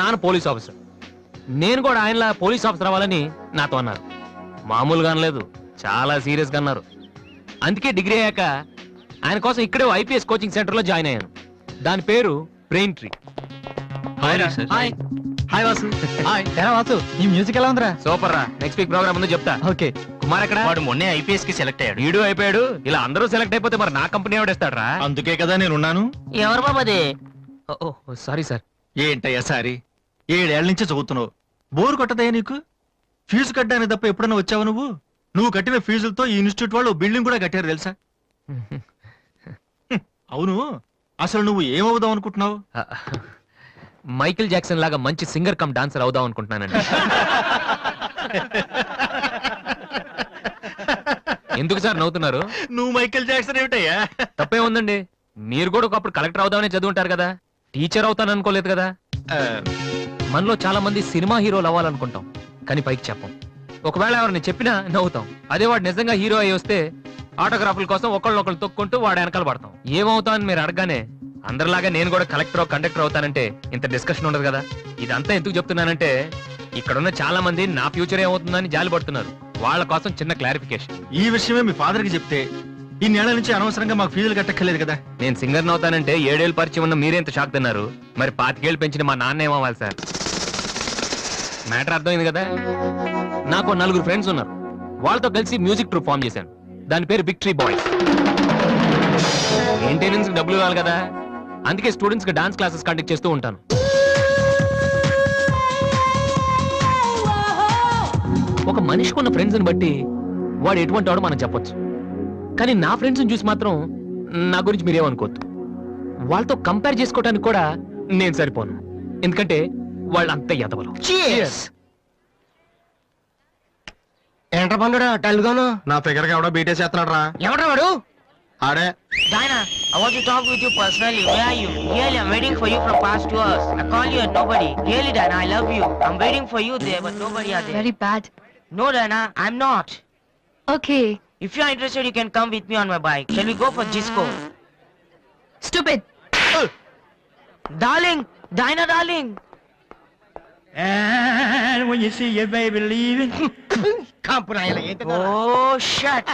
నాన్న police officer. నేను కూడా ఆయనలా పోలీస్ ఆఫీసర్ అవ్వాలని నాతో అన్నారు. మామూలుగా అనలేదు, చాలా సీరియస్గా అన్నారు. అందుకే డిగ్రీ అయ్యాక ఆయన కోసం ఇక్కడే ఐపీఎస్ కోచింగ్ సెంటర్లో జాయిన్ అయ్యాను. దాని పేరు brain tree. Hi Vasu. Hi ఎలా వాసు, ఈ మ్యూజిక్ ఎలా ఉందిరా? సూపర్ రా. నెక్స్ట్ వీక్ ప్రోగ్రామ్ ముందు చెప్తా. ఓకే. కుమార్ ఎక్కడ? వాడు మొన్నే ఐపీఎస్ కి సెలెక్ట్ అయ్యాడు. వీడు అయిపోయాడు. ఇలా అందరూ సెలెక్ట్ అయిపోతే మరి నా కంపెనీ ఎవడేస్తాడ్రా? అందుకే కదా నేనున్నాను. ఎవరు బాబది? Sorry sir. ఏంటయ్యా సారీ? 7 ఏళ్ల నుంచి చదువుతున్నావు, బోరు కొట్టదయ్యా నీకు? ఫీజు కట్టడానికి తప్ప ఎప్పుడన్నా వచ్చావు నువ్వు? నువ్వు కట్టిన ఫీజులతో ఈ ఇన్స్టిట్యూట్ వాళ్ళు బిల్డింగ్ కూడా కట్టారు తెలుసా? అవును, అసలు నువ్వు ఏమవుదాం అనుకుంటున్నావు? మైకిల్ జాక్సన్ లాగా మంచి సింగర్ కమ్ డాన్సర్ అవుదాం అనుకుంటున్నానండి. ఎందుకు సార్ నవ్వుతున్నారు? నువ్వు మైకేల్ జాక్సన్ ఏమిటయ్యా? తప్పే ఉందండి. మీరు కూడా ఒకప్పుడు కలెక్టర్ అవుదామని చదువుంటారు కదా. టీచర్ అవుతాను అనుకోలేదు కదా. మనలో చాలా మంది సినిమా హీరోలు అవ్వాలనుకుంటాం, కానీ పైకి చెప్పం. ఒకవేళ ఎవరిని చెప్పినా నవ్వుతాం. అదే వాడు నిజంగా హీరో అయ్యి వస్తే ఆటోగ్రాఫ్ల కోసం ఒకళ్ళొకళ్ళు తొక్కుంటూ వాడు వెనకాల పడతాం. ఏమవుతామని మీరు అడగానే అందరిలాగా నేను కూడా కలెక్టర్ కండక్టర్ అవుతానంటే ఇంత డిస్కషన్ ఉండదు కదా. ఇదంతా ఎందుకు చెప్తున్నానంటే ఇక్కడున్న చాలా మంది నా ఫ్యూచర్ ఏమవుతుందని జాలి పడుతున్నారు. వాళ్ళ కోసం చిన్న క్లారిఫికేషన్. ఈ విషయమే మీ ఫాదర్ కి చెప్తే ఇన్నేళ్ల నుంచి అనవసరంగా మాకు ఫీజులు కట్టక్కర్లేదు కదా. నేను సింగర్ అవుతానంటే 7 ఏళ్ళు పరిచయం ఉన్న మీరేంత షాక్ తిన్నారు. మరి 25 ఏళ్ళు పెంచిన మా నాన్న ఏమవ్వాలి సార్? మ్యాటర్ అర్థమైంది కదా. నాకు 4 ఫ్రెండ్స్ ఉన్నారు. వాళ్ళతో కలిసి మ్యూజిక్ ట్రూప్ ఫామ్ చేశాను. దాని పేరు బిగ్ ట్రీ బాయ్స్. మెయింటెనెన్స్ డబ్బులు ఇవ్వాలి కదా, అందుకే స్టూడెంట్స్ కి డాన్స్ క్లాసెస్ కండక్ట్ చేస్తూ ఉంటాను. ఒక మనిషికి ఉన్న ఫ్రెండ్స్ ని బట్టి వాడు ఎటువంటి వాడు మనం చెప్పొచ్చు. కానీ నా ఫ్రెండ్స్ చూసి మాత్రం నా గురించి మీరేమనుకోవద్దు. వాళ్ళతో కంపేర్ చేసుకోవడానికి కూడా నేను సరిపోను, ఎందుకంటే వాళ్ళు అంత ఎదవలు. ఏంట్రా పండురా టల్గాను? నా ఫిగర్ కి ఎవడో బీటే చేస్తున్నాడు రా. ఎవడ్రా వాడు? ఆడే. Diana, I want to talk with you personally. Where are you? Really, I'm waiting for you from past 2 hours. I call you and nobody. Really, Diana, I love you. I'm waiting for you there, but nobody are there. Very bad. No, Diana, I'm not. Okay. If you are interested, you can come with me on my bike. Shall we go for Gisco? Stupid. Darling, Diana, darling. And when you see your baby leaving. కాంపునాయల ఏంటి? Oh, shut.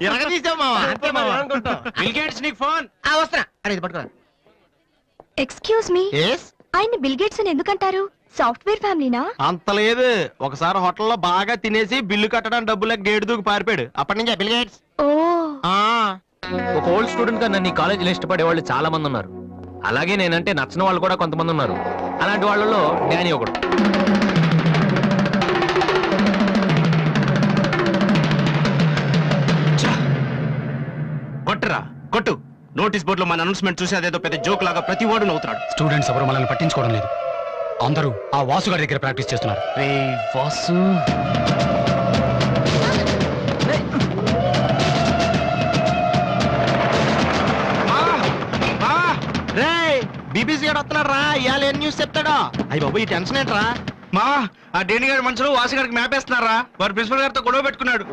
ఎరగదీసావు మావా. అంతే మావా అనుకుంటాం. Bill gates నీకు phone. వస్తున్నా. అరే ఇది పట్టుకో. Excuse me. Yes? ఆయన బిల్ గేట్స్ అని ఎందుకంటారు? సాఫ్ట్వేర్ ఫ్యామిలీనా? అంత లేదు. ఒకసారి హోటల్లో బాగా తినేసి బిల్లు కట్టడానికి డబ్బులకు గేటు దూకి పారిపోయాడు. అప్పటి నుంచి బిల్ గేట్స్. ఓ. ఒక ఓల్డ్ స్టూడెంట్ గా నన్ను ఈ కాలేజీలో ఇష్టపడే వాళ్ళు చాలా మంది ఉన్నారు. అలాగే నేనంటే నచ్చిన వాళ్ళు కూడా కొంతమంది ఉన్నారు. అలాంటి వాళ్ళలో డానీ ఒకడు. కొట్టురా కొట్టు. నోటీస్ బోర్డులో మన అనౌన్స్మెంట్ చూసి అదేదో పెద్ద జోక్ లాగా ప్రతి వాడు నవ్వుతున్నాడు. స్టూడెంట్స్ ఎవరు మనల్ని పట్టించుకోవడం లేదు. అందరూ ఆ వాసు గారి దగ్గర ప్రాక్టీస్ చేస్తున్నారు. రే వాసు. బీబీసీ గారు వస్తున్నాడు రా. ఇవాళ ఏం న్యూస్ చెప్తాడో. అయ్యి బాబు ఈ టెన్షన్ ఏంట్రా? మా ఆ డేని గారి మనుషులు వాసు గారికి మ్యాప్ వేస్తున్నారా? వారు ప్రిన్సిపల్ గారితో గొడవ పెట్టుకున్నాడు.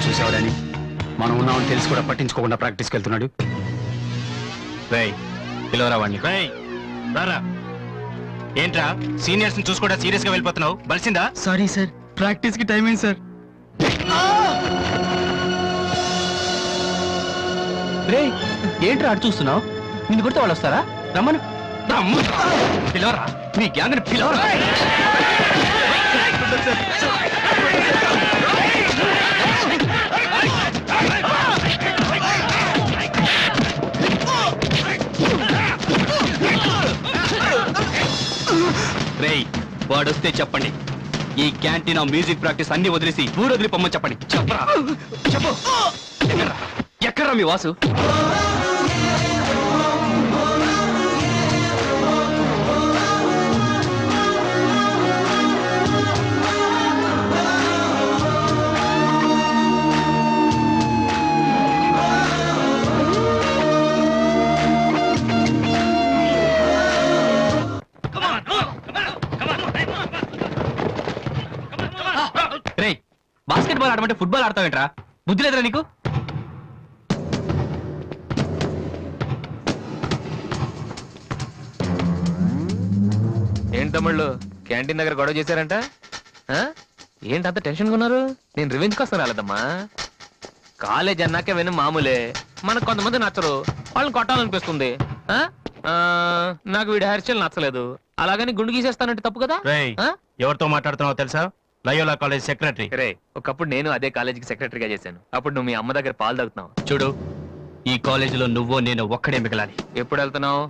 చూసేవాడని మనం ఉన్నామని తెలిసి కూడా పట్టించుకోకుండా ప్రాక్టీస్కి వెళ్తున్నాడు. రేయ్ పిలవరా వాడిని. రారా. ఏంట్రా సీనియర్స్ ని చూసుకోవడా సీరియస్ గా వెళ్ళిపోతున్నావు? బలిసిందా? సారీ సార్, ప్రాక్టీస్ కి టైం అయింది సార్. రే ఏంట్రా అటు చూస్తున్నావు? నిన్ను కొడితే వాళ్ళు వస్తారా? రమ్మను. పిలవరా, మీ గ్యాంగ్ ని పిలవరా. రేయ్ వాడొస్తే చెప్పండి. ఈ క్యాంటీన్ మ్యూజిక్ ప్రాక్టీస్ అన్ని వదిలేసి ఊరు వదిలి పొమ్మని చెప్పండి. చెప్పరా చెప్పు. ఎక్కడ్రా మీ వాసు? బాస్కెట్ బాల్ ఆడమంటే ఫుట్బాల్ ఆడతావేంట్రా? బుద్ధి లేదురా నీకు? ఏంటి తమ్ముళ్ళు క్యాంటీన్ దగ్గర గొడవ చేశారంట? ఆ? ఏంటి అంత టెన్షన్ ఉన్నారు? నేను రివెంజ్ కోసం రాలేదమ్మా. కాలేజ్ అన్నాకే విని మామూలే. మనకు కొంతమంది నచ్చరు, వాళ్ళని కొట్టాలనిపిస్తుంది. ఆ? ఆ, నాకు వీడి హెయిర్ స్టైల్ నచ్చలేదు, అలాగని గుండు గీసేస్తానంటే తప్పు కదా? ఆ? ఎవరితో మాట్లాడుతున్నావో తెలుసా? Loyola college secretary. రే, ఒకప్పుడు నేను అదే కాలేజీకి సెక్రటరీగా చేశాను. అప్పుడు నువ్వు మీ అమ్మ దగ్గర పాలు తాగుతున్నావు. చూడు, ఈ కాలేజీలో నువ్వో నేను ఒక్కడే మిగలాలి. ఎప్పుడు వెళ్తున్నావు?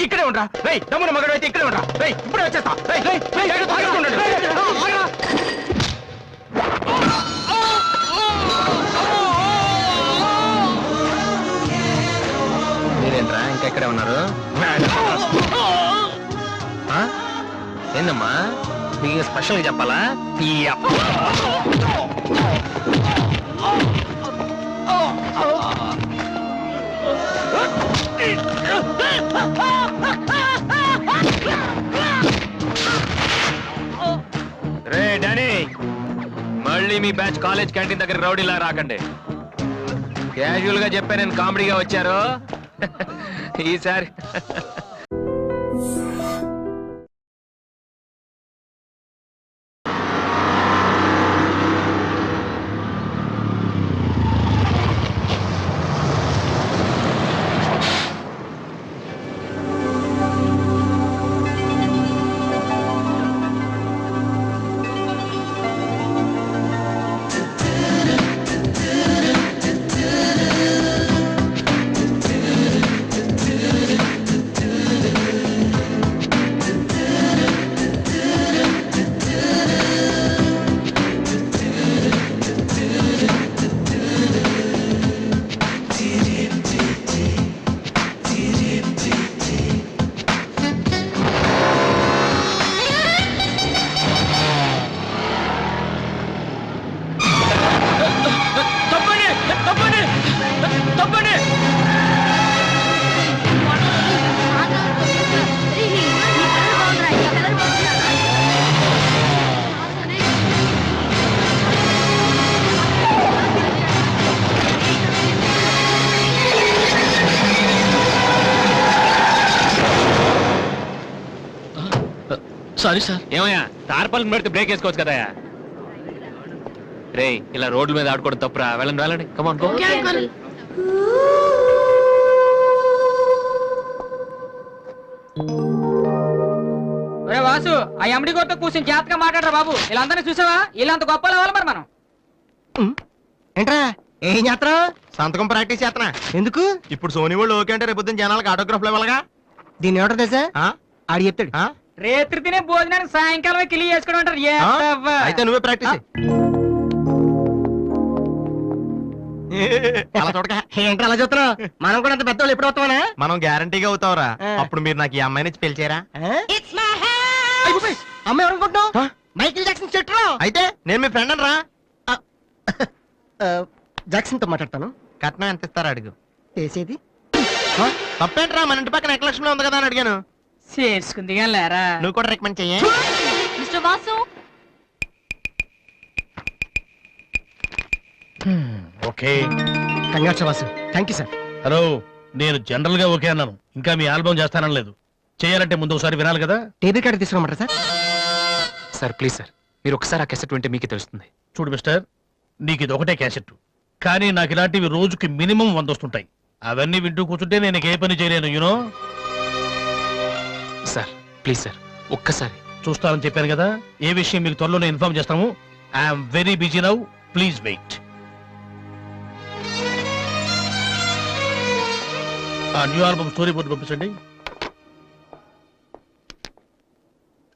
ఇక్కడే ఉండరా రేయ్, తమ్ముడు మగడు అయితే ఇక్కడే ఉండరా రేయ్, ఇప్పుడే వచ్చేస్తా రేయ్, రేయ్, రేయ్, ఆగకుండా ఉండండి. రేయ్, ఆగరా. మీరేంట్రా ఇంకా ఇక్కడే ఉన్నారు? ఆ? ఏందమ్మా, మీకు స్పెషల్గా చెప్పాలా? రే డానీ, మళ్ళీ మీ బ్యాచ్ కాలేజ్ క్యాంటీన్ దగ్గర రౌడీలా రాకండి. క్యాజువల్ గా చెప్పా, నేను కామెడీగా వచ్చారు. ఈసారి సారీ సార్. ఏమయ్యా, తార్పాలను పెడితే బ్రేక్ వేసుకోవచ్చు కదా? రే, ఇలా రోడ్ల మీద ఆడుకోవడం తప్పురా. వెళ్ళండి వెళ్ళండి, కమాన్ గో. ఒరే వాసు, ఆ ఎమ్డి గోతో కూర్చొని జాగ్రత్తగా మాట్లాడరా బాబు. వీళ్ళందరినీ చూసావా? వీళ్ళంత గొప్ప అవ్వాలి మరి మనం. ఏంట్రా ఏం చేస్తున్నావు? సంతకం ప్రాక్టీస్ చేస్తున్నా. ఎందుకు? ఇప్పుడు సోనీ వాళ్ళు ఓకే అంటే రేపు జనాలకు ఆటోగ్రాఫ్లు ఇవ్వాలగా. దీన్ని ఏమంటారు తెలుసా? ఆడు చెప్తాడు. రేత్రి తినే భోజనానికి సాయంకాలం కిలి చేసుకోవడం అంటారు. అయితే నువ్వే ప్రాక్టీస్ ఏంట్రా అలా చూస్తున్నావు? మనం కూడా అంత పెద్దవాళ్ళు ఎప్పుడు అవుతామనా? మనం గ్యారంటీగా అవుతావురా. అప్పుడు మీరు నాకు ఈ అమ్మాయిని పెళ్లి చేయరా? అమ్మాయి ఎవరనుకుంటున్నావు? మైకిల్ జాక్సన్ చెట్టు. అయితే నేను మీ ఫ్రెండ్ రా. జాక్సన్ తో మాట్లాడతాను. కట్నం ఎంత ఇస్తారా అడుగు. చేసేది తప్పేంట్రా, మన ఇంటి పక్కన ఎక్లక్ష్మి ఉంది కదా అని అడిగాను. చేసుకుంది కానీ లేరా. నువ్వు కూడా రికమెండ్ చెయ్యి. Mister Vasu, okay. Congrats Vasu. Thank you sir. Hello, నేను జనరల్ గా ఓకే అన్నాను, ఇంకా మీ ఆల్బమ్ చేస్తానని లేదు. చేయాలంటే ముందు ఒకసారి వినాలి కదా. టేబుల్ కార్డు తీసుకోమంటారా సార్? సార్ ప్లీజ్ సార్, మీరు ఒకసారి ఆ కెసెట్ వింటే మీకే తెలుస్తుంది. చూడు మిస్టర్, నీకు ఇది ఒకటే క్యాసెట్, కానీ నాకు ఇలాంటివి రోజుకి మినిమం 100 వస్తుంటాయి. అవన్నీ వింటూ కూర్చుంటే నేను ఏ పని చేయలేను. యూనో. సార్ ప్లీజ్ సార్, ఒక్కసారి. చూస్తానని చెప్పాను కదా. ఏ విషయం మీకు త్వరలోనే ఇన్ఫార్మ్ చేస్తాము. I'm very busy now, please wait. ఆ న్యూ ఆల్బమ్ స్టోరీ బోర్డు పంపించండి.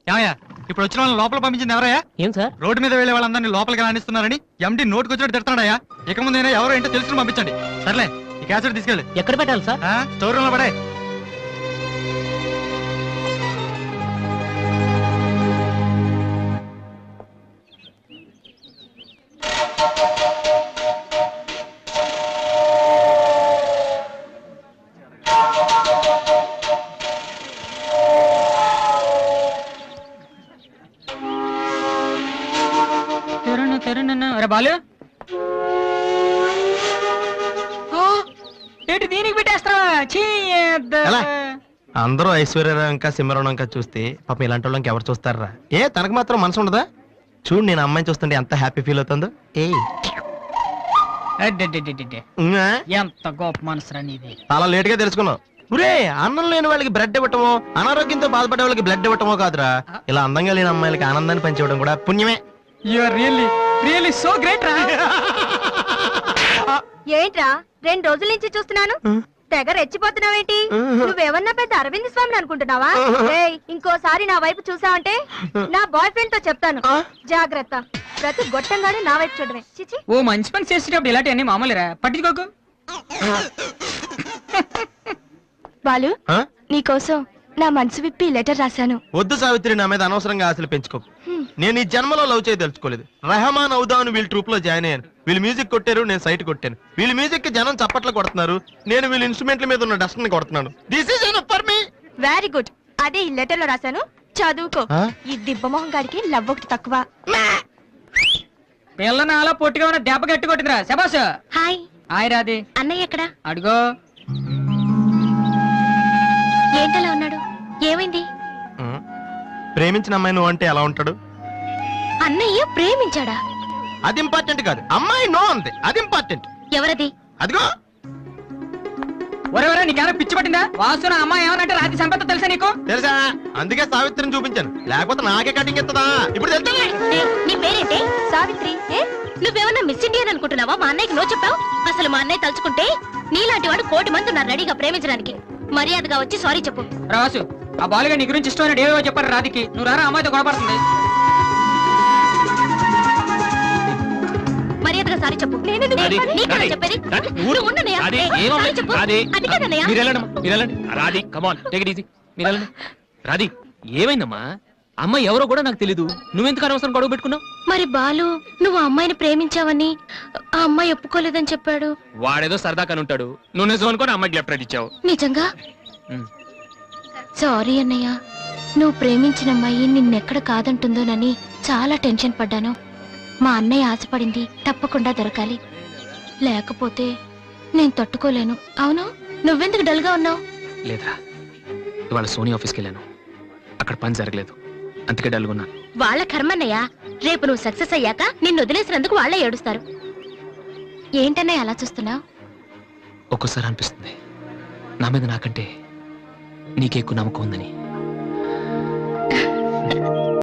ఏమయ్యా, ఇప్పుడు వచ్చిన వాళ్ళని లోపల పంపించింది ఎవరయ్యా? ఏం సార్? రోడ్డు మీద వెళ్లే వాళ్ళందరినీ లోపలికి రాణిస్తున్నారని ఎండి నోటుకు వచ్చినట్టు తిడతాడయ్యా. ఇక ముందైనా ఎవరో ఏంటో తెలుసుకుని పంపించండి. సర్లే, ఈ క్యాసెట్ తీసుకెళ్ళి ఎక్కడ పెట్టాలి సార్? స్టోర్ రూమ్ లో పడే. అరే బాలు, ఏంటి దీనికి పెట్టేస్తావా? ఎలా? అందరూ ఐశ్వర్యరావు ఇంకా సింహరావు ఇంకా చూస్తే పాపం ఇలాంటి వాళ్ళకి ఎవరు చూస్తారా? తనకు మాత్రం మనసు ఉండదా? చూడు, నేను అమ్మాయిని చూస్తుంటే ఎంత హ్యాపీ ఫీల్ అవుతుందో. ఎంత గొప్ప మనసురా నీది. చాలా లేట్ గా తెలుసుకున్నావు. ఒరే, అన్నం లేని వాళ్ళకి బ్రెడ్ ఇవ్వటమో, అనారోగ్యంతో బాధపడే వాళ్ళకి బ్లడ్ ఇవ్వటమో కాదురా, ఇలా అందంగా లేని అమ్మాయిలకి ఆనందాన్ని పంచివ్వడం కూడా పుణ్యమే. You are really so great రా. ఏంట్రా 2 రోజుల నుంచి చూస్తున్నాను, తెగ రెచ్చిపోతున్నావేంటి? నువ్వేమన్నా పెద్ద అరవింద్ స్వామిని అనుకుంటున్నావా? ఏయ్, ఇంకోసారి నా వైపు చూసావంటే నా బాయ్ ఫ్రెండ్ తో చెప్తాను, జాగ్రత్త. ప్రతి గొట్టంగానే నా వైపు చూడమే. చిచి. ఓ మంచి పని చేసేటప్పుడు ఇలాంటివన్నీ మామూలురా, పట్టించుకోకు. బాలు, ఆ? నీకోసం నా మనసు విప్పి లెటర్ రాశాను. వద్దు సావిత్రి, నా మీద అనవసరంగా ఆశలు పెంచుకోకు. నేను ఈ జన్మలో లవ్ చేయ తెలుసుకోలేదు. రెహమాన్ అవుదాను వీళ్ళ ట్రూప్ లో జాయిన్ అయ్యాను. వీళ్ళు మ్యూజిక్ కొట్టారు, నేను సైట్ కొట్టాను. వీళ్ళ మ్యూజిక్ కి జనం చప్పట్లు కొడుతున్నారు, నేను వీళ్ళ ఇన్స్ట్రుమెంట్ల మీద ఉన్న డస్ట్ ని కొడుతున్నాను. This is enough for me. Very good. అదే ఈ లెటర్ లో రాశాను, చదువుకో. ఆ? ఈ దిబ్బమోహం గాడికి లవ్ ఒకటి తక్కువ. పిల్లని అలా పొట్టిగా ఉన్న దెబ్బ గట్టి కొట్టిందిరా. శబాస్. హాయ్. హాయ్ రాది. అన్నయ్య ఎక్కడా? అడుగో. ఏంటలా ఉన్నాడు? ఏమైంది? ప్రేమించిన అమ్మాయి నువ్వు అంటే ఎలా ఉంటాడు? అన్నయ్య ప్రేమించాడా? అది ఇంపార్టెంట్ కాదు, అమ్మాయి నో అంతే, అది ఇంపార్టెంట్. ఎవరది? అదిగో. ఒరే నీకేమైనా పిచ్చి పట్టిందా? వాసు నా అమ్మాయి ఏమనంటే రాత్రి సంపద తెలుసా నీకు? తెలుసా, అందుకే సావిత్రిని చూపించాను, లేకపోతే నాకే కటింగ్ ఎత్తదా. ఇప్పుడు తెలుసా? నీ పేరేంటి? సావిత్రి. నువ్వేమన్నా మిస్ ఇండియన్ అనుకుంటున్నావా? మా అన్నయ్యకి నో చెప్పావు. అసలు మా అన్నయ్య తలుచుకుంటే నీలాంటి వాడు 1,000,000 మంది ఉన్నారు రెడీగా ప్రేమించడానికి. మర్యాదగా వచ్చి సారీ చెప్పు. రాసు, ఆ బాలుగా నీ గురించి ఇష్టమైన ఏవో చెప్పారు రాధికి. నువ్వు రారా, అమ్మాయితో గొడవపడుతుంది. మర్యాదగా సారీ చెప్పు. నీకేనా చెప్పేది? నువ్వు ఉండనయ్యా. సారీ చెప్పు. అది కాదన్నయ్యా. మీరెళ్ళండి. రాధి, కమాన్, టేక్ ఇట్ ఈజీ. మీరెళ్ళండి. రాధి, ఏమైందమ్మా? అమ్మాయి ఎవరో కూడా నాకు తెలీదు, నువ్వెందుకు అనవసరం గొడవ పెట్టుకున్నావు? మరి బాలు, నువ్వు ఆ అమ్మాయిని ప్రేమించావని ఆ అమ్మాయి ఒప్పుకోలేదని చెప్పాడు. వాడేదో సరదా కని ఉంటాడు, నువ్వు నిజం అనుకోని అమ్మాయికి లెఫ్ట్ రైట్ ఇచ్చావు. నిజంగా? సారీ అన్నయ్య, నువ్వు ప్రేమించిన అమ్మాయి నిన్నెక్కడ కాదంటుందోనని చాలా టెన్షన్ పడ్డాను. మా అన్నయ్య ఆశపడింది తప్పకుండా దొరకాలి, లేకపోతే నేను తట్టుకోలేను. అవును, నువ్వెందుకు డల్ గా ఉన్నావు? లేదా, ఇవాళ సోనీ ఆఫీస్కి వెళ్ళాను, అక్కడ పని జరగలేదు, అందుకే డల్గా ఉన్నాను. వాళ్ళ కర్మన్నయ్య, రేపు నువ్వు సక్సెస్ అయ్యాక నిన్ను వదిలేసినందుకు వాళ్ళే ఏడుస్తారు. ఏంటన్నయ్య అలా చూస్తున్నావు? ఒక్కోసారి అనిపిస్తుంది నా మీద నాకంటే నీకే ఎక్కువ నమ్మకం ఉందని.